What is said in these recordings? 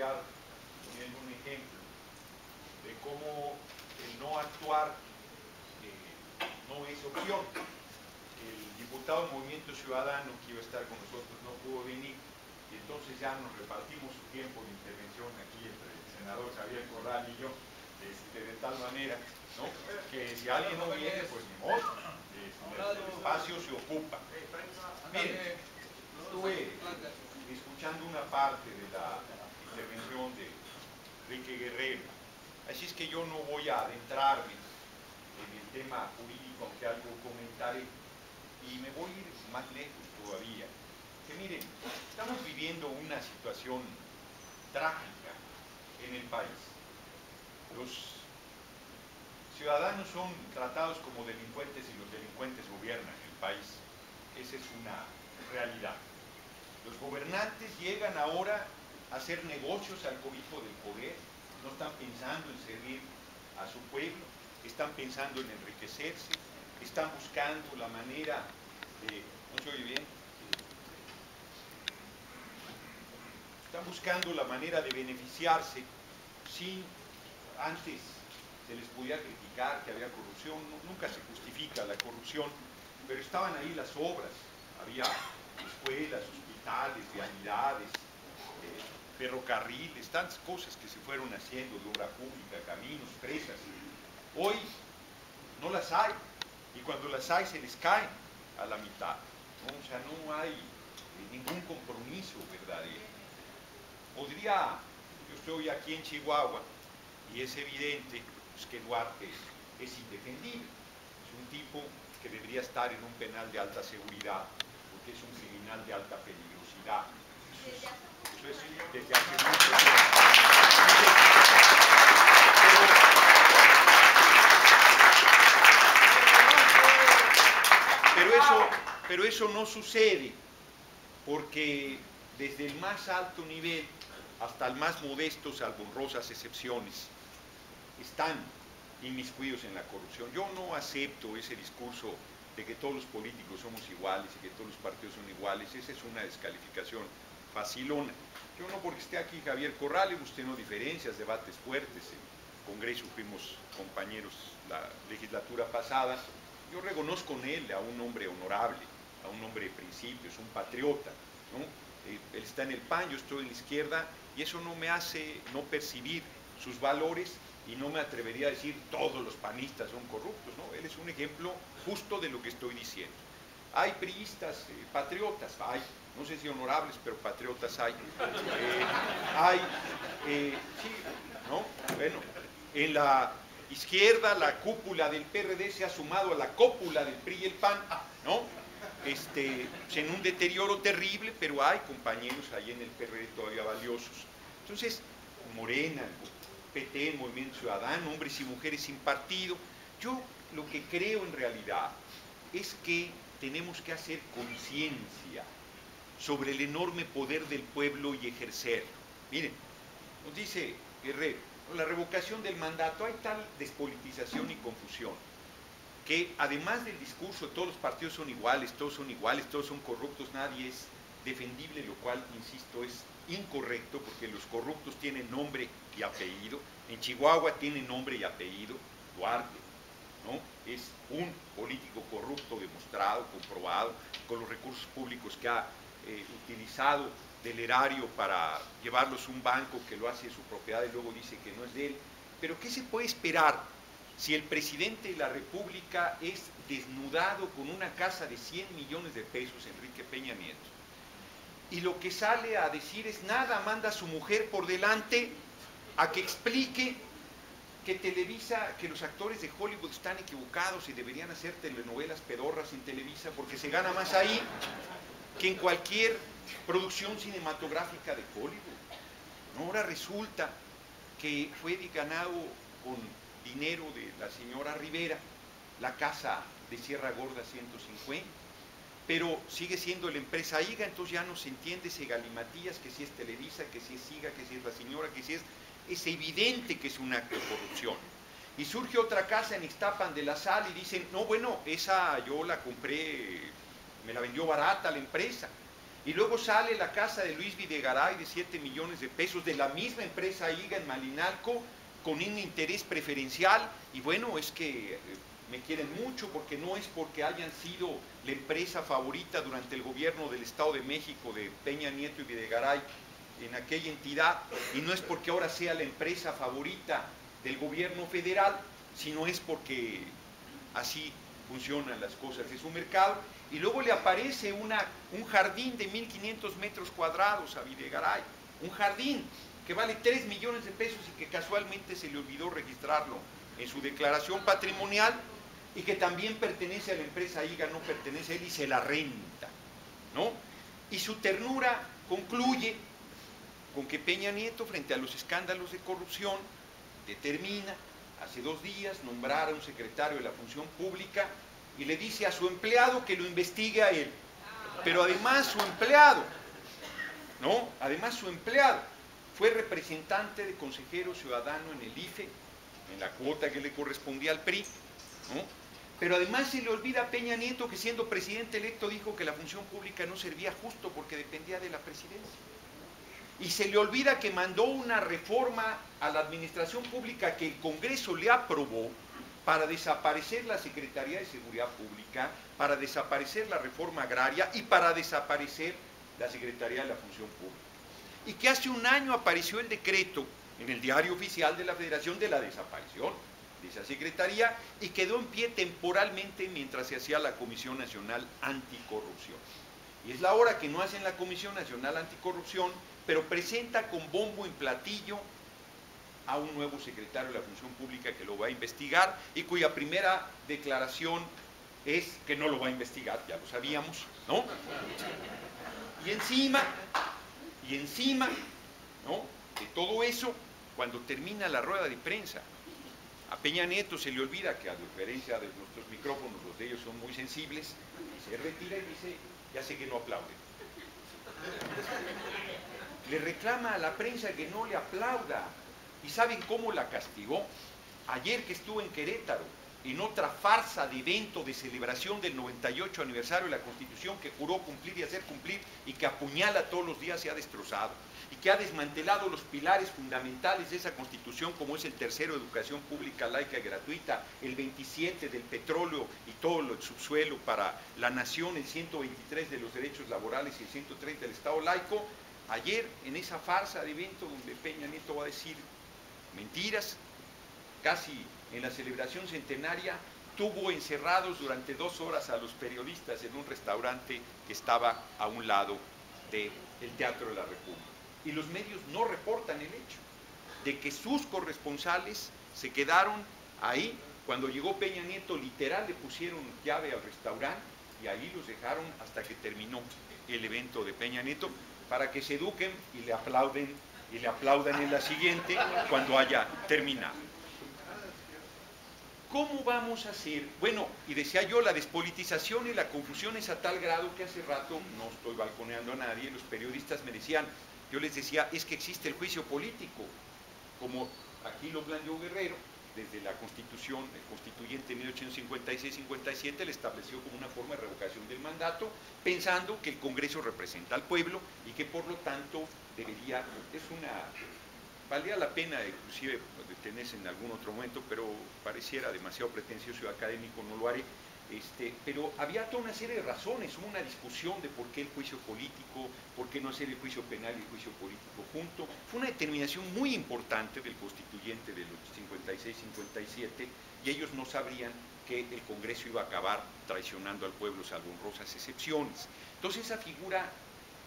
desarrollar poniendo un ejemplo de cómo el no actuar no es opción. El diputado del Movimiento Ciudadano que iba a estar con nosotros no pudo venir, y entonces ya nos repartimos su tiempo de intervención aquí entre el senador Javier Corral y yo, de tal manera, ¿no?, que si alguien no viene, pues ni modo, el espacio se ocupa. Miren, estuve escuchando una parte de la intervención de Enrique Guerrero, así es que yo no voy a adentrarme en el tema jurídico, aunque algo comentaré, y me voy a ir más lejos todavía. Que miren, estamos viviendo una situación trágica en el país. Los ciudadanos son tratados como delincuentes y los delincuentes gobiernan el país. Esa es una realidad. Los gobernantes llegan ahora a hacer negocios al cobijo del poder, no están pensando en servir a su pueblo, están pensando en enriquecerse, están buscando la manera de... ¿No se oye bien? Están buscando la manera de beneficiarse sin... Antes se les podía criticar que había corrupción, nunca se justifica la corrupción, pero estaban ahí las obras, había escuelas, hospitales, vialidades, ferrocarriles, tantas cosas que se fueron haciendo de obra pública, caminos, presas. Hoy no las hay, y cuando las hay se les caen a la mitad, ¿no? O sea, no hay ningún compromiso verdadero. Yo estoy aquí en Chihuahua, y es evidente pues, que Duarte es indefendible, es un tipo que debería estar en un penal de alta seguridad, porque es un criminal de alta peligrosidad. Eso es desde hace mucho tiempo. Pero eso no sucede, porque desde el más alto nivel hasta el más modesto, salvo honrosas excepciones, están inmiscuidos en la corrupción. Yo no acepto ese discurso de que todos los políticos somos iguales y que todos los partidos son iguales. Esa es una descalificación facilona. Yo no, porque esté aquí Javier Corral, hemos tenido diferencias, debates fuertes, en el Congreso fuimos compañeros la legislatura pasada. Yo reconozco en él a un hombre honorable, a un hombre de principios, un patriota, ¿no? Él está en el PAN, yo estoy en la izquierda, y eso no me hace no percibir sus valores, y no me atrevería a decir todos los panistas son corruptos, ¿no? Él es un ejemplo justo de lo que estoy diciendo. Hay priistas patriotas, hay, no sé si honorables, pero patriotas hay. Sí, ¿no? Bueno, en la izquierda la cúpula del PRD se ha sumado a la cópula del PRI y el PAN, ¿no? En un deterioro terrible, pero hay compañeros ahí en el PRD todavía valiosos. Entonces, Morena, PT, Movimiento Ciudadano, hombres y mujeres sin partido. Yo lo que creo en realidad es que tenemos que hacer conciencia sobre el enorme poder del pueblo y ejercerlo. Miren, nos dice Guerrero, la revocación del mandato, hay tal despolitización y confusión, que además del discurso todos los partidos son iguales, todos son corruptos, nadie es defendible, lo cual, insisto, es incorrecto, porque los corruptos tienen nombre y apellido. En Chihuahua tiene nombre y apellido, Duarte, ¿no? Es un político corrupto demostrado, comprobado, con los recursos públicos que ha utilizado del erario para llevarlos a un banco que lo hace de su propiedad y luego dice que no es de él. Pero ¿qué se puede esperar si el presidente de la República es desnudado con una casa de 100 millones de pesos, Enrique Peña Nieto? Y lo que sale a decir es nada, manda a su mujer por delante a que explique que Televisa, que los actores de Hollywood están equivocados y deberían hacer telenovelas pedorras en Televisa porque se gana más ahí que en cualquier producción cinematográfica de Hollywood. ¿No? Ahora resulta que fue ganado con dinero de la señora Rivera, la casa de Sierra Gorda 150, pero sigue siendo la empresa IGA, entonces ya no se entiende ese galimatías, que si es Televisa, que si es IGA, que si es la señora, que si es evidente que es un acto de corrupción. Y surge otra casa en Ixtapan de la Sal y dicen, no, bueno, esa yo la compré, me la vendió barata la empresa. Y luego sale la casa de Luis Videgaray de 7 millones de pesos de la misma empresa IGA en Malinalco con un interés preferencial. Y bueno, es que me quieren mucho porque no es porque hayan sido la empresa favorita durante el gobierno del Estado de México de Peña Nieto y Videgaray en aquella entidad, y no es porque ahora sea la empresa favorita del gobierno federal, sino es porque así funcionan las cosas de su mercado. Y luego le aparece un jardín de 1.500 metros cuadrados a Videgaray, un jardín que vale 3 millones de pesos y que casualmente se le olvidó registrarlo en su declaración patrimonial, y que también pertenece a la empresa IGA, no pertenece a él, y se la renta, ¿no? Y su ternura concluye con que Peña Nieto, frente a los escándalos de corrupción, determina hace 2 días nombrar a un secretario de la Función Pública y le dice a su empleado que lo investigue a él. Pero además su empleado, ¿no? Además su empleado fue representante de consejero ciudadano en el IFE, en la cuota que le correspondía al PRI, ¿no? Pero además se le olvida a Peña Nieto que siendo presidente electo dijo que la función pública no servía justo porque dependía de la presidencia. Y se le olvida que mandó una reforma a la administración pública que el Congreso le aprobó para desaparecer la Secretaría de Seguridad Pública, para desaparecer la reforma agraria y para desaparecer la Secretaría de la Función Pública. Y que hace 1 año apareció el decreto en el Diario Oficial de la Federación de la desaparición de esa secretaría y quedó en pie temporalmente mientras se hacía la Comisión Nacional Anticorrupción. Y es la hora que no hacen la Comisión Nacional Anticorrupción, pero presenta con bombo y platillo a un nuevo secretario de la Función Pública que lo va a investigar y cuya primera declaración es que no lo va a investigar, ya lo sabíamos, ¿no? Y encima, ¿no?, de todo eso, cuando termina la rueda de prensa, a Peña Nieto se le olvida que, a diferencia de nuestros micrófonos, los de ellos son muy sensibles, y se retira y dice, ya sé que no aplauden. Le reclama a la prensa que no le aplauda. ¿Y saben cómo la castigó? Ayer que estuvo en Querétaro, en otra farsa de evento de celebración del 98 aniversario de la Constitución, que juró cumplir y hacer cumplir, y que apuñala todos los días, se ha destrozado, y que ha desmantelado los pilares fundamentales de esa Constitución, como es el 3º, educación pública, laica y gratuita, el 27 del petróleo y todo el subsuelo para la nación, el 123 de los derechos laborales y el 130 del Estado laico. Ayer, en esa farsa de evento donde Peña Nieto va a decir mentiras, casi en la celebración centenaria, tuvo encerrados durante 2 horas a los periodistas en un restaurante que estaba a un lado del Teatro de la República. Y los medios no reportan el hecho de que sus corresponsales se quedaron ahí. Cuando llegó Peña Nieto, literal, le pusieron llave al restaurante y ahí los dejaron hasta que terminó el evento de Peña Nieto, para que se eduquen y le aplaudan en la siguiente cuando haya terminado. ¿Cómo vamos a hacer? Bueno, y decía yo, la despolitización y la confusión es a tal grado que hace rato, no estoy balconeando a nadie, los periodistas me decían, yo les decía, es que existe el juicio político, como aquí lo planteó Guerrero, desde la Constitución, el constituyente 1856-57 le estableció como una forma de revocación del mandato, pensando que el Congreso representa al pueblo y que por lo tanto debería, valdría la pena inclusive detenerse en algún otro momento, pero pareciera demasiado pretencioso y académico, no lo haré. Pero había toda una serie de razones, hubo una discusión de por qué el juicio político, por qué no hacer el juicio penal y el juicio político junto. Fue una determinación muy importante del constituyente del 56-57 y ellos no sabrían que el Congreso iba a acabar traicionando al pueblo, salvo honrosas excepciones. Entonces esa figura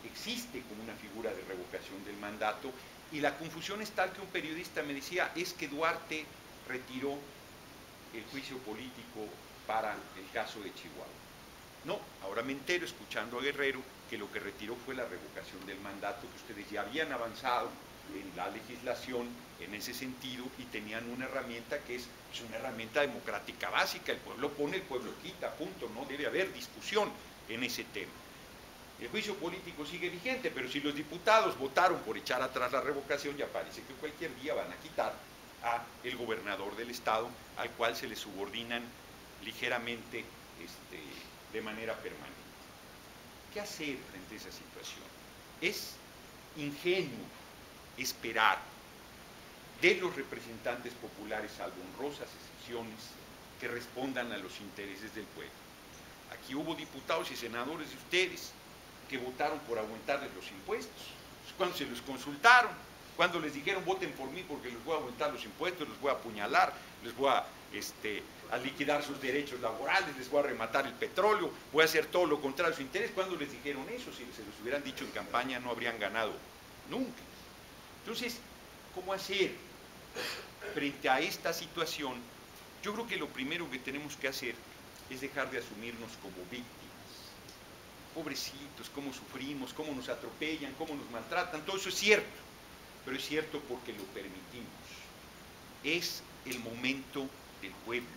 existe como una figura de revocación del mandato, y la confusión es tal que un periodista me decía, es que Duarte retiró el juicio político para el caso de Chihuahua. No, ahora me entero, escuchando a Guerrero, que lo que retiró fue la revocación del mandato, que ustedes ya habían avanzado en la legislación en ese sentido y tenían una herramienta que es una herramienta democrática básica, el pueblo pone, el pueblo quita, punto, no debe haber discusión en ese tema. El juicio político sigue vigente, pero si los diputados votaron por echar atrás la revocación, ya parece que cualquier día van a quitar a el gobernador del estado, al cual se le subordinan ligeramente de manera permanente. ¿qué hacer frente a esa situación? Es ingenuo esperar de los representantes populares, salvo honrosas excepciones, que respondan a los intereses del pueblo. Aquí hubo diputados y senadores de ustedes que votaron por aumentarles los impuestos. Cuando se los consultaron, cuando les dijeron voten por mí porque les voy a aumentar los impuestos, les voy a apuñalar, les voy a liquidar sus derechos laborales, les voy a rematar el petróleo, voy a hacer todo lo contrario a su interés. Cuando les dijeron eso, si se los hubieran dicho en campaña, no habrían ganado nunca. Entonces, ¿cómo hacer frente a esta situación? Yo creo que lo primero que tenemos que hacer es dejar de asumirnos como víctimas. Pobrecitos, cómo sufrimos, cómo nos atropellan, cómo nos maltratan, todo eso es cierto, pero es cierto porque lo permitimos. Es el momento del pueblo,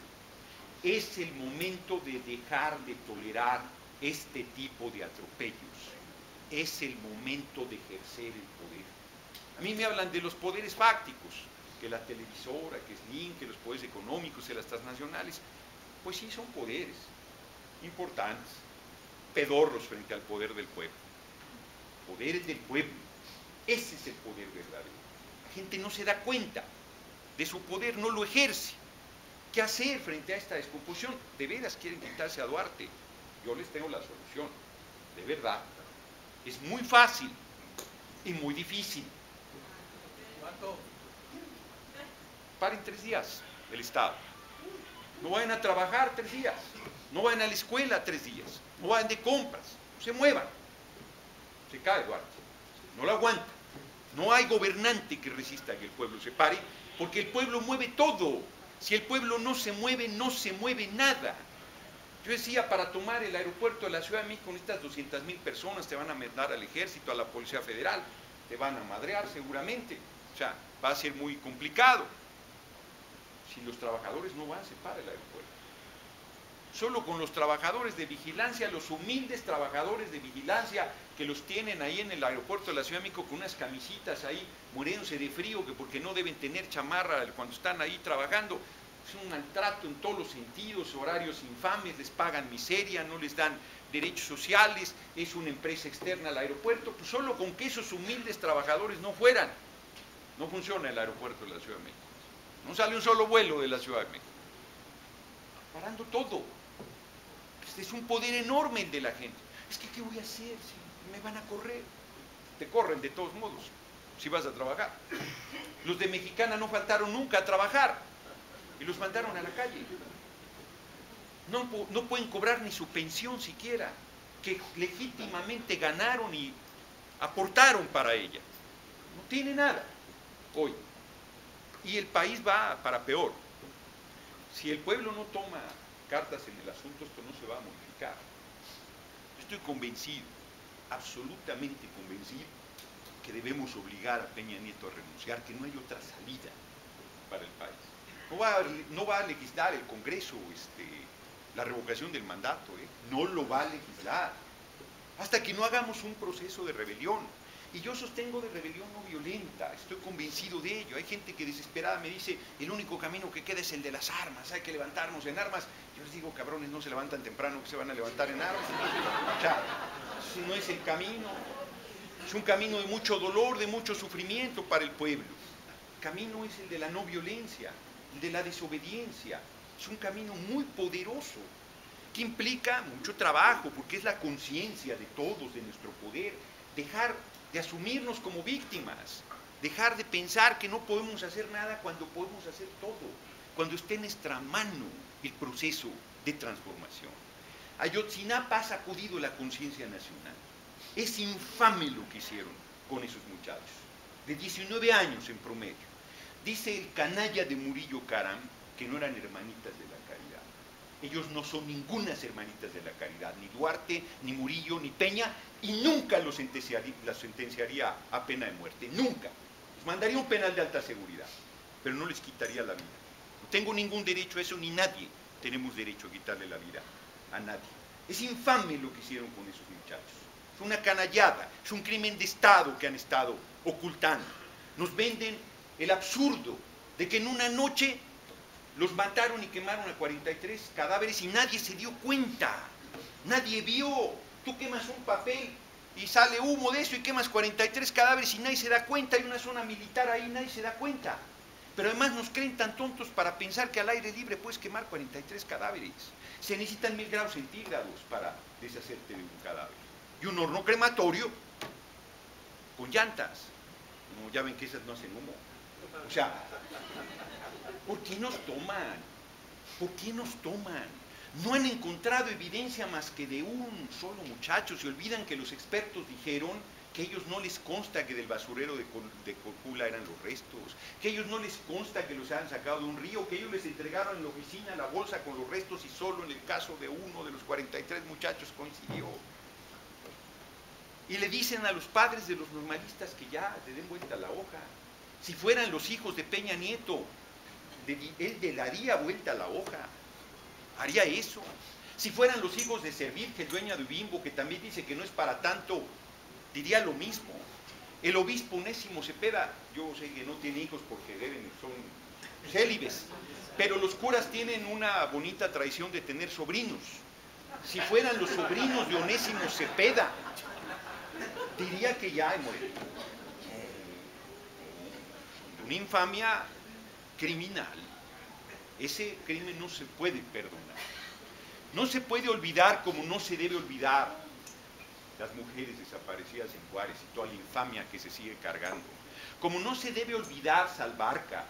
es el momento de dejar de tolerar este tipo de atropellos, es el momento de ejercer el poder. A mí me hablan de los poderes fácticos, que la televisora, que Slim, que los poderes económicos, que las transnacionales, pues sí son poderes importantes, pedorros frente al poder del pueblo. Poderes del pueblo, ese es el poder verdadero. La gente no se da cuenta de su poder, no lo ejerce. ¿Qué hacer frente a esta descomposición? ¿De veras quieren quitarse a Duarte? Yo les tengo la solución, de verdad. Es muy fácil y muy difícil. ¿Cuánto? Paren 3 días el Estado. No vayan a trabajar 3 días. No vayan a la escuela 3 días. No vayan de compras. No se muevan. Se cae Duarte. No lo aguanta. No hay gobernante que resista que el pueblo se pare, porque el pueblo mueve todo. Si el pueblo no se mueve nada. Yo decía, para tomar el aeropuerto de la Ciudad de México, con estas 200,000 personas te van a mandar al ejército, a la Policía Federal, te van a madrear seguramente. O sea, va a ser muy complicado. Si los trabajadores no van, se para el aeropuerto. Solo con los trabajadores de vigilancia, los humildes trabajadores de vigilancia que los tienen ahí en el aeropuerto de la Ciudad de México con unas camisitas ahí, muriéndose de frío, que porque no deben tener chamarra cuando están ahí trabajando. Es un maltrato en todos los sentidos, horarios infames, les pagan miseria, no les dan derechos sociales, es una empresa externa al aeropuerto. Pues solo con que esos humildes trabajadores no fueran, no funciona el aeropuerto de la Ciudad de México. No sale un solo vuelo de la Ciudad de México. Parando todo. Este es un poder enorme el de la gente. Es que, ¿qué voy a hacer si me van a correr? Te corren de todos modos, si vas a trabajar. Los de Mexicana no faltaron nunca a trabajar y los mandaron a la calle. No pueden cobrar ni su pensión siquiera, que legítimamente ganaron y aportaron para ella. No tiene nada hoy. Y el país va para peor. Si el pueblo no toma cartas en el asunto, esto no se va a modificar. Yo estoy convencido, absolutamente convencido, que debemos obligar a Peña Nieto a renunciar, que no hay otra salida para el país. No va a legislar el Congreso la revocación del mandato, no lo va a legislar, hasta que no hagamos un proceso de rebelión. Y yo sostengo de rebelión no violenta, estoy convencido de ello. Hay gente que desesperada me dice, el único camino que queda es el de las armas, hay que levantarnos en armas. Yo les digo, cabrones, no se levantan temprano, que se van a levantar en armas. O sea, ese no es el camino. Es un camino de mucho dolor, de mucho sufrimiento para el pueblo. El camino es el de la no violencia, el de la desobediencia. Es un camino muy poderoso, que implica mucho trabajo, porque es la conciencia de todos, de nuestro poder, dejar de asumirnos como víctimas, dejar de pensar que no podemos hacer nada cuando podemos hacer todo, cuando esté en nuestra mano el proceso de transformación. Ayotzinapa ha sacudido la conciencia nacional. Es infame lo que hicieron con esos muchachos, de 19 años en promedio. Dice el canalla de Murillo Karam que no eran hermanitas de la caridad. Ellos no son ningunas hermanitas de la caridad, ni Duarte, ni Murillo, ni Peña, y nunca los sentenciaría a pena de muerte, nunca. Les mandaría un penal de alta seguridad, pero no les quitaría la vida. No tengo ningún derecho a eso, ni nadie tenemos derecho a quitarle la vida a nadie. Es infame lo que hicieron con esos muchachos. Es una canallada, es un crimen de Estado que han estado ocultando. Nos venden el absurdo de que en una noche los mataron y quemaron a 43 cadáveres y nadie se dio cuenta, nadie vio. Tú quemas un papel y sale humo de eso y quemas 43 cadáveres y nadie se da cuenta, hay una zona militar ahí, nadie se da cuenta. Pero además nos creen tan tontos para pensar que al aire libre puedes quemar 43 cadáveres. Se necesitan 1000 grados centígrados para deshacerte de un cadáver. Y un horno crematorio con llantas. No, ya ven que esas no hacen humo. O sea, ¿por qué nos toman? ¿Por qué nos toman? No han encontrado evidencia más que de un solo muchacho. Se olvidan que los expertos dijeron que a ellos no les consta que del basurero de Cocula eran los restos, que a ellos no les consta que los hayan sacado de un río, que ellos les entregaron en la oficina la bolsa con los restos y solo en el caso de uno de los 43 muchachos coincidió. Y le dicen a los padres de los normalistas que ya le den vuelta a la hoja. Si fueran los hijos de Peña Nieto, él le daría vuelta a la hoja, haría eso. Si fueran los hijos de Servir, que es dueña de Bimbo, que también dice que no es para tanto, diría lo mismo. El obispo Onésimo Cepeda, yo sé que no tiene hijos porque son célibes, pero los curas tienen una bonita tradición de tener sobrinos. Si fueran los sobrinos de Onésimo Cepeda, diría que ya he muerto. Una infamia criminal. Ese crimen no se puede perdonar. No se puede olvidar como no se debe olvidar las mujeres desaparecidas en Juárez y toda la infamia que se sigue cargando. Como no se debe olvidar Salvarca.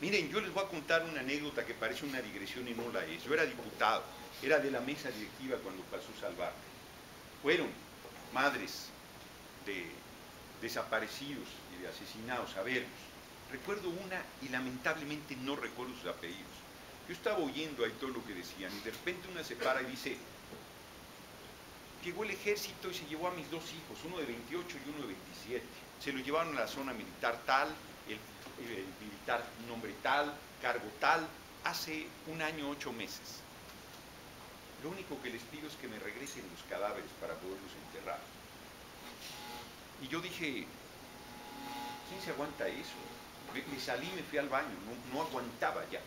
Miren, yo les voy a contar una anécdota que parece una digresión y no la es. Yo era diputado, era de la mesa directiva cuando pasó Salvarca. Fueron madres de desaparecidos y de asesinados a verlos. Recuerdo una y lamentablemente no recuerdo sus apellidos. Yo estaba oyendo ahí todo lo que decían y de repente una se para y dice: llegó el ejército y se llevó a mis dos hijos, uno de 28 y uno de 27. Se lo llevaron a la zona militar tal, el militar nombre tal, cargo tal, hace 1 año 8 meses. Lo único que les pido es que me regresen los cadáveres para poderlos enterrar. Y yo dije, ¿quién se aguanta eso? Me salí, me fui al baño, no aguantaba ya.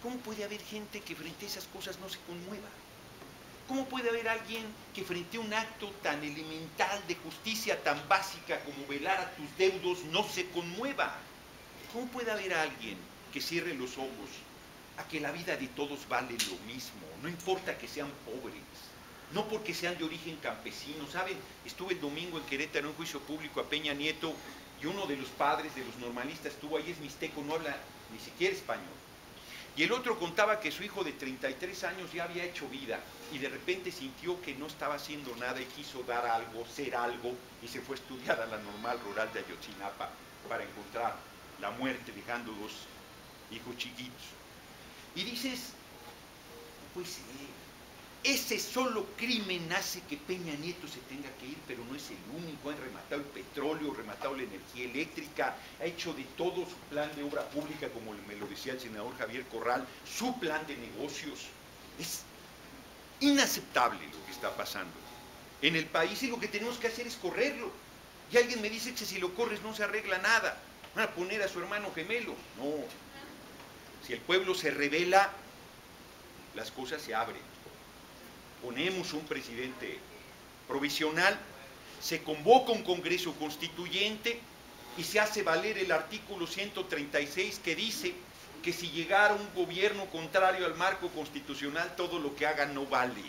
¿Cómo puede haber gente que frente a esas cosas no se conmueva? ¿Cómo puede haber alguien que frente a un acto tan elemental de justicia, tan básica como velar a tus deudos, no se conmueva? ¿Cómo puede haber alguien que cierre los ojos a que la vida de todos vale lo mismo? No importa que sean pobres, no porque sean de origen campesino. ¿Saben? Estuve el domingo en Querétaro en un juicio público a Peña Nieto y uno de los padres de los normalistas estuvo ahí, es mixteco, no habla ni siquiera español. Y el otro contaba que su hijo de 33 años ya había hecho vida y de repente sintió que no estaba haciendo nada y quiso dar algo, ser algo, y se fue a estudiar a la Normal Rural de Ayotzinapa para encontrar la muerte dejando 2 hijos chiquitos. Y dices, pues ese solo crimen hace que Peña Nieto se tenga que ir, pero no es el único. Han rematado el petróleo, rematado la energía eléctrica, ha hecho de todo su plan de obra pública, como me lo decía el senador Javier Corral, su plan de negocios. Es inaceptable lo que está pasando en el país y lo que tenemos que hacer es correrlo. Y alguien me dice que si lo corres no se arregla nada, van a poner a su hermano gemelo. No, si el pueblo se rebela, las cosas se abren. Ponemos un presidente provisional, se convoca un Congreso Constituyente y se hace valer el artículo 136 que dice que si llegara un gobierno contrario al marco constitucional, todo lo que haga no vale.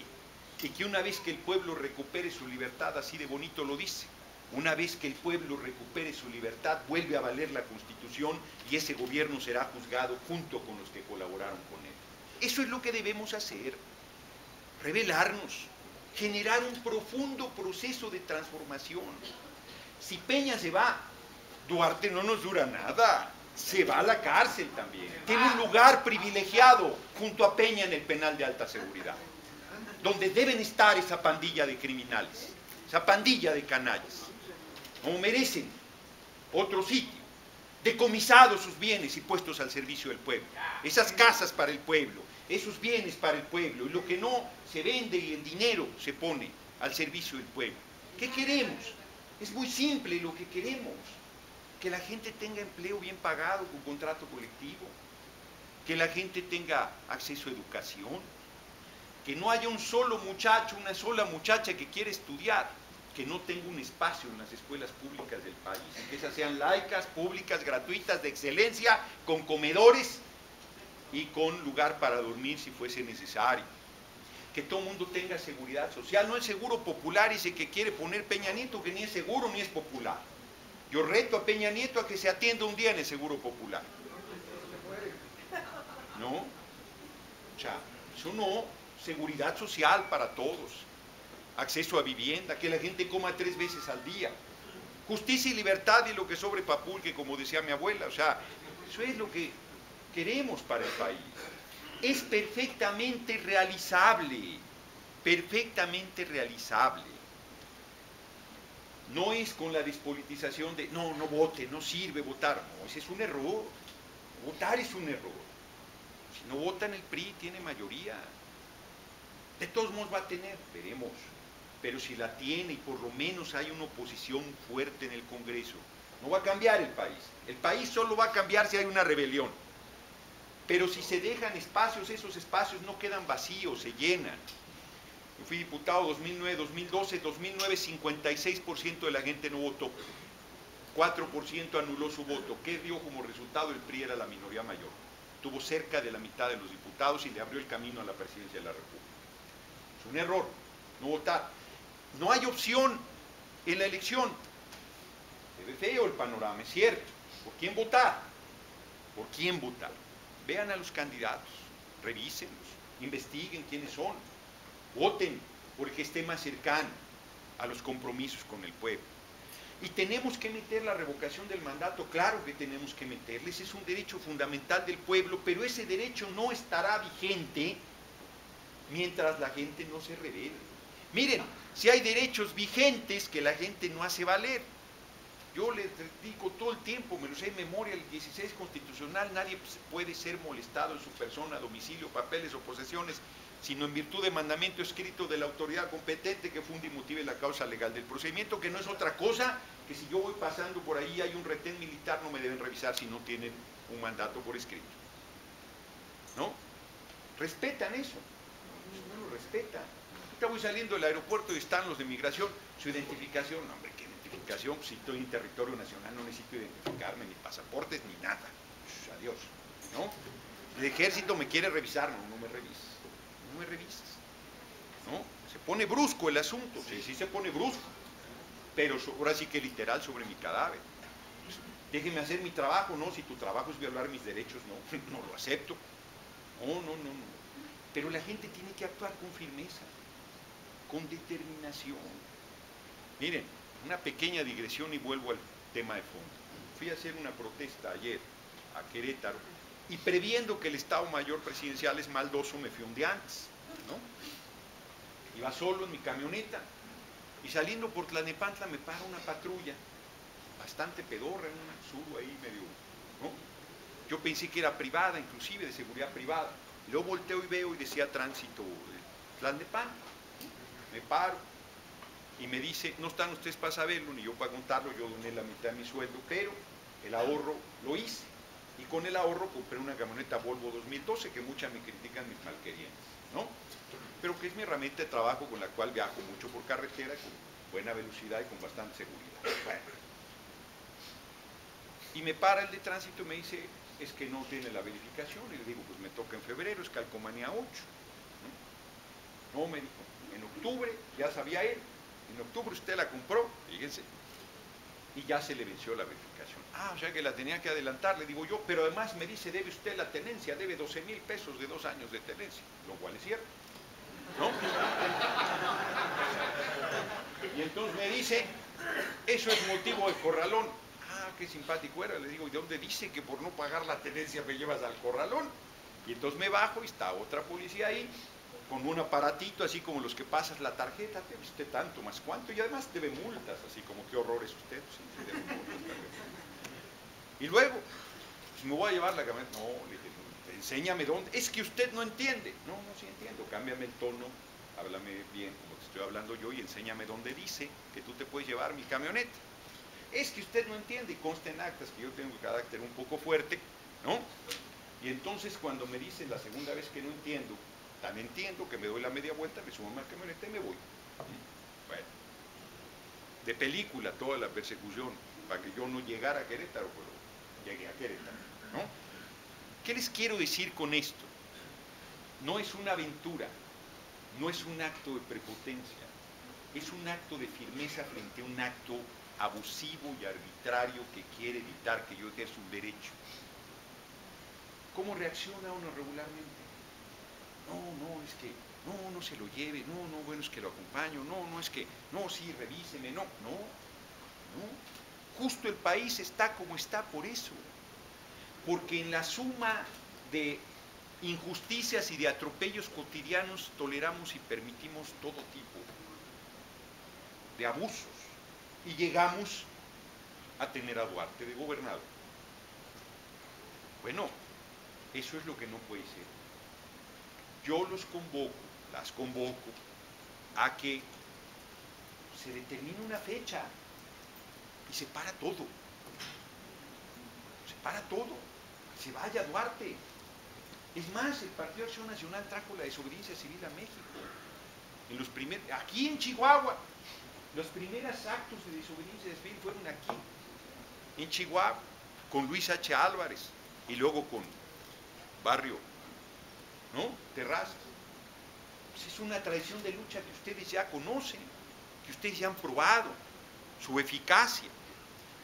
Y que una vez que el pueblo recupere su libertad, así de bonito lo dice, una vez que el pueblo recupere su libertad, vuelve a valer la Constitución y ese gobierno será juzgado junto con los que colaboraron con él. Eso es lo que debemos hacer. Rebelarnos, generar un profundo proceso de transformación. Si Peña se va, Duarte no nos dura nada, se va a la cárcel también. Tiene un lugar privilegiado junto a Peña en el penal de alta seguridad, donde deben estar esa pandilla de criminales, esa pandilla de canallas, como merecen otro sitio, decomisados sus bienes y puestos al servicio del pueblo, esas casas para el pueblo, esos bienes para el pueblo, y lo que no se vende y el dinero se pone al servicio del pueblo. ¿Qué queremos? Es muy simple lo que queremos: que la gente tenga empleo bien pagado con contrato colectivo, que la gente tenga acceso a educación, que no haya un solo muchacho, una sola muchacha que quiera estudiar, que no tenga un espacio en las escuelas públicas del país, y que esas sean laicas, públicas, gratuitas, de excelencia, con comedores y con lugar para dormir si fuese necesario. Que todo el mundo tenga seguridad social, no el seguro popular ese que quiere poner Peña Nieto, que ni es seguro ni es popular. Yo reto a Peña Nieto a que se atienda un día en el seguro popular. ¿No? O sea, eso no, seguridad social para todos, acceso a vivienda, que la gente coma 3 veces al día, justicia y libertad y lo que sobre papulque, como decía mi abuela. O sea, eso es lo que queremos para el país. Es perfectamente realizable, perfectamente realizable. No es con la despolitización de, no, no vote, no sirve votar. No, ese es un error. Votar es un error. Si no votan el PRI, tiene mayoría. De todos modos va a tener, veremos. Pero si la tiene y por lo menos hay una oposición fuerte en el Congreso, no va a cambiar el país. El país solo va a cambiar si hay una rebelión. Pero si se dejan espacios, esos espacios no quedan vacíos, se llenan. Yo fui diputado 2009, 2012, 2009 56% de la gente no votó. 4% anuló su voto. ¿Qué dio como resultado? El PRI era la minoría mayor. Tuvo cerca de la mitad de los diputados y le abrió el camino a la presidencia de la República. Es un error no votar. No hay opción en la elección. Se ve feo el panorama, es cierto. ¿Por quién votar? ¿Por quién votar? Vean a los candidatos, revísenlos, investiguen quiénes son, voten por el que esté más cercano a los compromisos con el pueblo. Y tenemos que meter la revocación del mandato, claro que tenemos que meterle, ese es un derecho fundamental del pueblo, pero ese derecho no estará vigente mientras la gente no se revele. Miren, si hay derechos vigentes que la gente no hace valer, yo les digo todo el tiempo, me lo sé en memoria, el 16 constitucional, nadie puede ser molestado en su persona, domicilio, papeles o posesiones, sino en virtud de mandamiento escrito de la autoridad competente que funde y motive la causa legal del procedimiento, que no es otra cosa que si yo voy pasando por ahí y hay un retén militar, no me deben revisar si no tienen un mandato por escrito. ¿No? Respetan eso, no lo respetan. Ahorita voy saliendo del aeropuerto y están los de migración, su identificación, no, hombre, ¿qué identificación? Si estoy en territorio nacional no necesito identificarme, ni pasaportes, ni nada. Pues, adiós, ¿no? El ejército me quiere revisar, no, no me revises, no me revises, ¿no? Se pone brusco el asunto, sí, sí se pone brusco, pero ahora sí que literal sobre mi cadáver. Pues, déjeme hacer mi trabajo, ¿no? Si tu trabajo es violar mis derechos, no, no lo acepto. No, no, no, no. Pero la gente tiene que actuar con firmeza, con determinación. Miren, una pequeña digresión y vuelvo al tema de fondo. Fui a hacer una protesta ayer a Querétaro y previendo que el Estado Mayor Presidencial es maldoso, me fui un día antes, ¿no? Iba solo en mi camioneta y saliendo por Tlalnepantla me para una patrulla bastante pedorra, en un sur ahí medio, ¿no? Yo pensé que era privada, inclusive de seguridad privada. Luego volteo y veo y decía tránsito Tlalnepantla. Me paro y me dice, no están ustedes para saberlo, ni yo para contarlo, yo doné la mitad de mi sueldo, pero el ahorro lo hice. Y con el ahorro compré una camioneta Volvo 2012, que muchas me critican mis malquerientes, ¿no? Pero que es mi herramienta de trabajo con la cual viajo mucho por carretera, con buena velocidad y con bastante seguridad. Bueno. Y me para el de tránsito y me dice, es que no tiene la verificación. Y le digo, pues me toca en febrero, es calcomanía 8. No, me dijo, en octubre, ya sabía él, en octubre usted la compró, fíjense, y ya se le venció la verificación. Ah, o sea que la tenía que adelantar, le digo yo, pero además me dice, debe usted la tenencia, debe 12,000 pesos de 2 años de tenencia, lo cual es cierto, ¿no? Y entonces me dice, eso es motivo de corralón. Ah, qué simpático era, le digo, ¿y dónde dice que por no pagar la tenencia me llevas al corralón? Y entonces me bajo y está otra policía ahí, con un aparatito así como los que pasas la tarjeta, debe usted tanto, más cuánto, y además debe multas, así como qué horror es usted, sí, debe multas. Y luego, pues me voy a llevar la camioneta, no, le dije, enséñame dónde, es que usted no entiende, no, no, sí entiendo, cámbiame el tono, háblame bien como te estoy hablando yo y enséñame dónde dice que tú te puedes llevar mi camioneta. Es que usted no entiende, y consta en actas que yo tengo un carácter un poco fuerte, ¿no? Y entonces cuando me dice la segunda vez que no entiendo, Tan entiendo que me doy la media vuelta, me subo a la camioneta y me voy. Bueno, de película toda la persecución, para que yo no llegara a Querétaro, pero llegué a Querétaro, ¿no? ¿Qué les quiero decir con esto? No es una aventura, no es un acto de prepotencia, es un acto de firmeza frente a un acto abusivo y arbitrario que quiere evitar que yo ejerza un derecho. ¿Cómo reacciona uno regularmente? No, es que, no se lo lleve, no, bueno, es que lo acompaño, no, es que, no, sí, revíseme, no. Justo el país está como está por eso, porque en la suma de injusticias y de atropellos cotidianos toleramos y permitimos todo tipo de abusos y llegamos a tener a Duarte de gobernador. Bueno, eso es lo que no puede ser. Yo las convoco a que se determine una fecha y se para todo. Se vaya Duarte. Es más, el Partido Acción Nacional trajo la desobediencia civil a México. Aquí en Chihuahua, los primeros actos de desobediencia civil fueron aquí, en Chihuahua, con Luis H. Álvarez y luego con Barrio, ¿no? Terrazas. Pues es una tradición de lucha que ustedes ya conocen, que ustedes ya han probado su eficacia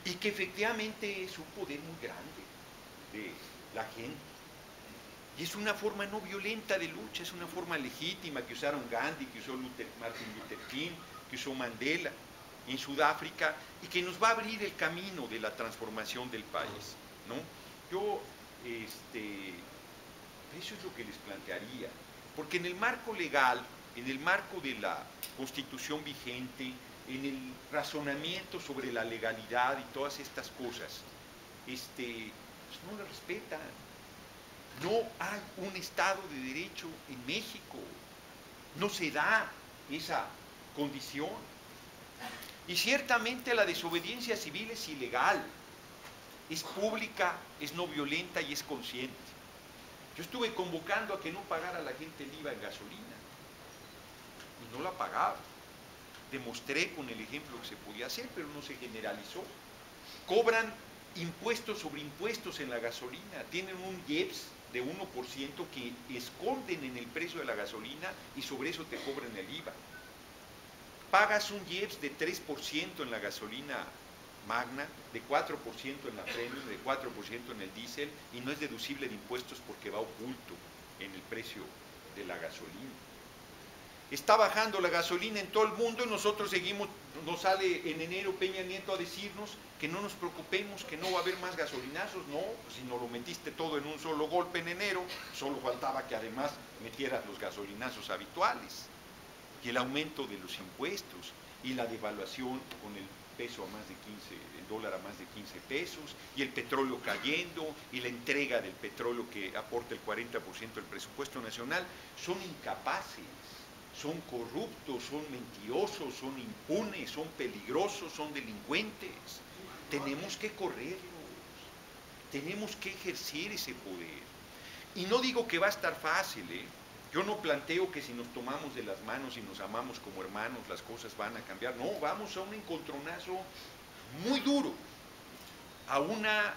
y que efectivamente es un poder muy grande de la gente. Y es una forma no violenta de lucha, es una forma legítima que usaron Gandhi, que usó Martin Luther King, que usó Mandela en Sudáfrica y que nos va a abrir el camino de la transformación del país, ¿no? Yo, eso es lo que les plantearía, porque en el marco legal, en el marco de la Constitución vigente, en el razonamiento sobre la legalidad y todas estas cosas, pues no la respetan. No hay un Estado de Derecho en México, no se da esa condición. Y ciertamente la desobediencia civil es ilegal, es pública, es no violenta y es consciente. Yo estuve convocando a que no pagara la gente el IVA en gasolina y no la pagaba. Demostré con el ejemplo que se podía hacer, pero no se generalizó. Cobran impuestos sobre impuestos en la gasolina, tienen un IEPS de 1% que esconden en el precio de la gasolina y sobre eso te cobran el IVA. Pagas un IEPS de 3% en la gasolina magna, de 4% en la premium, de 4% en el diésel y no es deducible de impuestos porque va oculto en el precio de la gasolina. Está bajando la gasolina en todo el mundo y nosotros seguimos, nos sale en enero Peña Nieto a decirnos que no nos preocupemos, que no va a haber más gasolinazos. No, pues si no lo metiste todo en un solo golpe en enero, solo faltaba que además metieras los gasolinazos habituales. Y el aumento de los impuestos y la devaluación con el peso a más de 15, el dólar a más de 15 pesos, y el petróleo cayendo, y la entrega del petróleo que aporta el 40% del presupuesto nacional, son incapaces. Son corruptos, son mentirosos, son impunes, son peligrosos, son delincuentes. Tenemos que correrlos, tenemos que ejercer ese poder. Y no digo que va a estar fácil, Yo no planteo que si nos tomamos de las manos y nos amamos como hermanos las cosas van a cambiar. No, vamos a un encontronazo muy duro, a una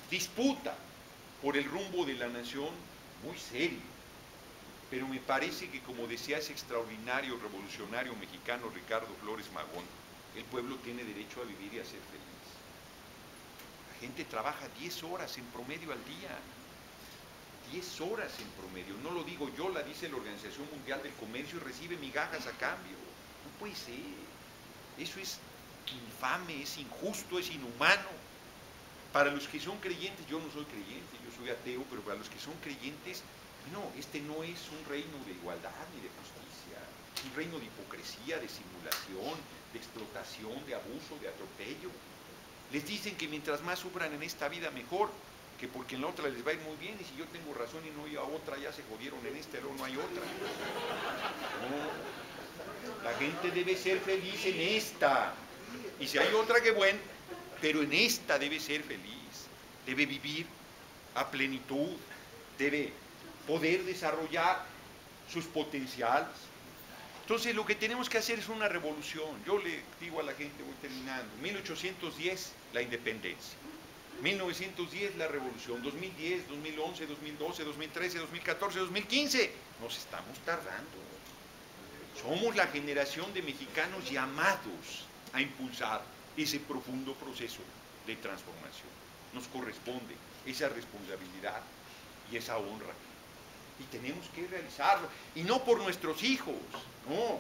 disputa por el rumbo de la nación muy serio. Pero me parece que, como decía ese extraordinario revolucionario mexicano Ricardo Flores Magón, el pueblo tiene derecho a vivir y a ser feliz. La gente trabaja 10 horas en promedio al día. 10 horas en promedio. No lo digo yo, la dice la Organización Mundial del Comercio y recibe migajas a cambio. No puede ser. Eso es infame, es injusto, es inhumano. Para los que son creyentes, yo no soy creyente, yo soy ateo, pero para los que son creyentes, no, este no es un reino de igualdad ni de justicia, es un reino de hipocresía, de simulación, de explotación, de abuso, de atropello. Les dicen que mientras más sufran en esta vida mejor, que porque en la otra les va a ir muy bien, y si yo tengo razón y no hay otra, ya se jodieron en esta, luego no hay otra. No, la gente debe ser feliz en esta, y si hay otra, que bueno, pero en esta debe ser feliz, debe vivir a plenitud, debe poder desarrollar sus potenciales. Entonces lo que tenemos que hacer es una revolución. Yo le digo a la gente, voy terminando, 1810 la independencia, 1910 la revolución, 2010, 2011, 2012, 2013, 2014, 2015. Nos estamos tardando. Somos la generación de mexicanos llamados a impulsar ese profundo proceso de transformación. Nos corresponde esa responsabilidad y esa honra. Y tenemos que realizarlo. Y no por nuestros hijos, no,